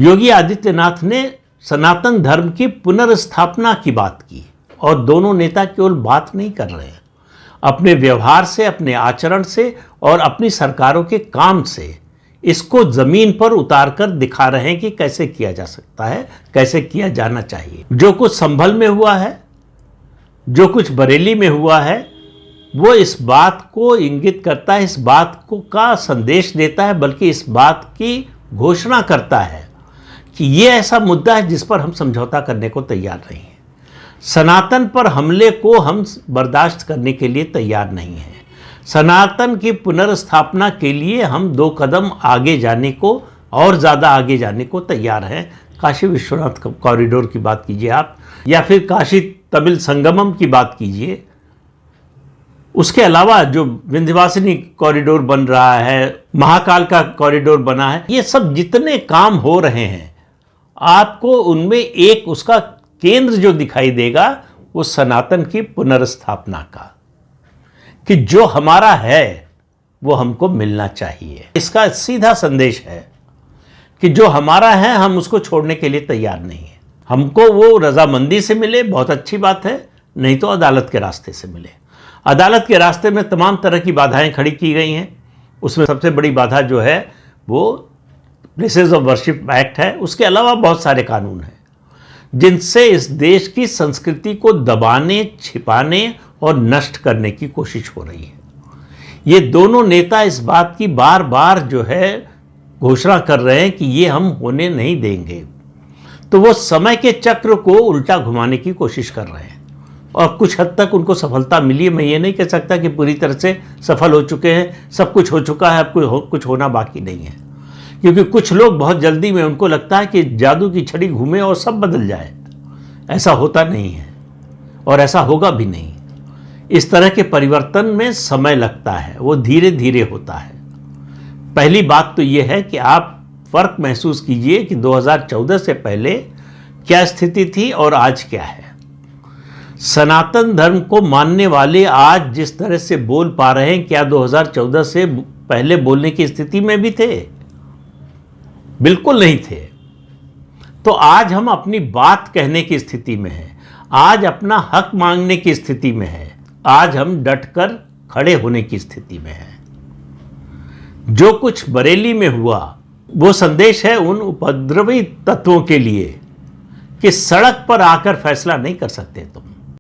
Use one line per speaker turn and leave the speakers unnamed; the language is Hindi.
योगी आदित्यनाथ ने सनातन धर्म की पुनर्स्थापना की बात की और दोनों नेता केवल बात नहीं कर रहे हैं, अपने व्यवहार से, अपने आचरण से और अपनी सरकारों के काम से इसको जमीन पर उतार कर दिखा रहे हैं कि कैसे किया जा सकता है, कैसे किया जाना चाहिए। जो कुछ संभल में हुआ है, जो कुछ बरेली में हुआ है, वो इस बात को इंगित करता है, इस बात को का संदेश देता है, बल्कि इस बात की घोषणा करता है कि ये ऐसा मुद्दा है जिस पर हम समझौता करने को तैयार नहीं हैं। सनातन पर हमले को हम बर्दाश्त करने के लिए तैयार नहीं हैं। सनातन की पुनर्स्थापना के लिए हम 2 कदम आगे जाने को और ज़्यादा आगे जाने को तैयार हैं। काशी विश्वनाथ कॉरिडोर की बात कीजिए आप, या फिर काशी तमिल संगमम की बात कीजिए। उसके अलावा जो विंध्यवासिनी कॉरिडोर बन रहा है, महाकाल का कॉरिडोर बना है, ये सब जितने काम हो रहे हैं, आपको उनमें एक उसका केंद्र जो दिखाई देगा वो सनातन की पुनर्स्थापना का, कि जो हमारा है वो हमको मिलना चाहिए। इसका सीधा संदेश है कि जो हमारा है हम उसको छोड़ने के लिए तैयार नहीं है। हमको वो रजामंदी से मिले, बहुत अच्छी बात है, नहीं तो अदालत के रास्ते से मिले। अदालत के रास्ते में तमाम तरह की बाधाएं खड़ी की गई हैं। उसमें सबसे बड़ी बाधा जो है वो प्लेसेस ऑफ वर्शिप एक्ट है। उसके अलावा बहुत सारे कानून हैं जिनसे इस देश की संस्कृति को दबाने, छिपाने और नष्ट करने की कोशिश हो रही है। ये दोनों नेता इस बात की बार बार जो है घोषणा कर रहे हैं कि ये हम होने नहीं देंगे। तो वो समय के चक्र को उल्टा घुमाने की कोशिश कर रहे हैं और कुछ हद तक उनको सफलता मिली है। मैं ये नहीं कह सकता कि पूरी तरह से सफल हो चुके हैं, सब कुछ हो चुका है, अब कुछ होना बाकी नहीं है। क्योंकि कुछ लोग बहुत जल्दी में, उनको लगता है कि जादू की छड़ी घूमे और सब बदल जाए। ऐसा होता नहीं है और ऐसा होगा भी नहीं। इस तरह के परिवर्तन में समय लगता है, वो धीरे धीरे होता है। पहली बात तो ये है कि आप फर्क महसूस कीजिए कि 2014 से पहले क्या स्थिति थी और आज क्या है। सनातन धर्म को मानने वाले आज जिस तरह से बोल पा रहे हैं, क्या 2014 से पहले बोलने की स्थिति में भी थे? बिल्कुल नहीं थे। तो आज हम अपनी बात कहने की स्थिति में हैं, आज अपना हक मांगने की स्थिति में हैं, आज हम डटकर खड़े होने की स्थिति में हैं। जो कुछ बरेली में हुआ वो संदेश है उन उपद्रवी तत्वों के लिए कि सड़क पर आकर फैसला नहीं कर सकते तुम।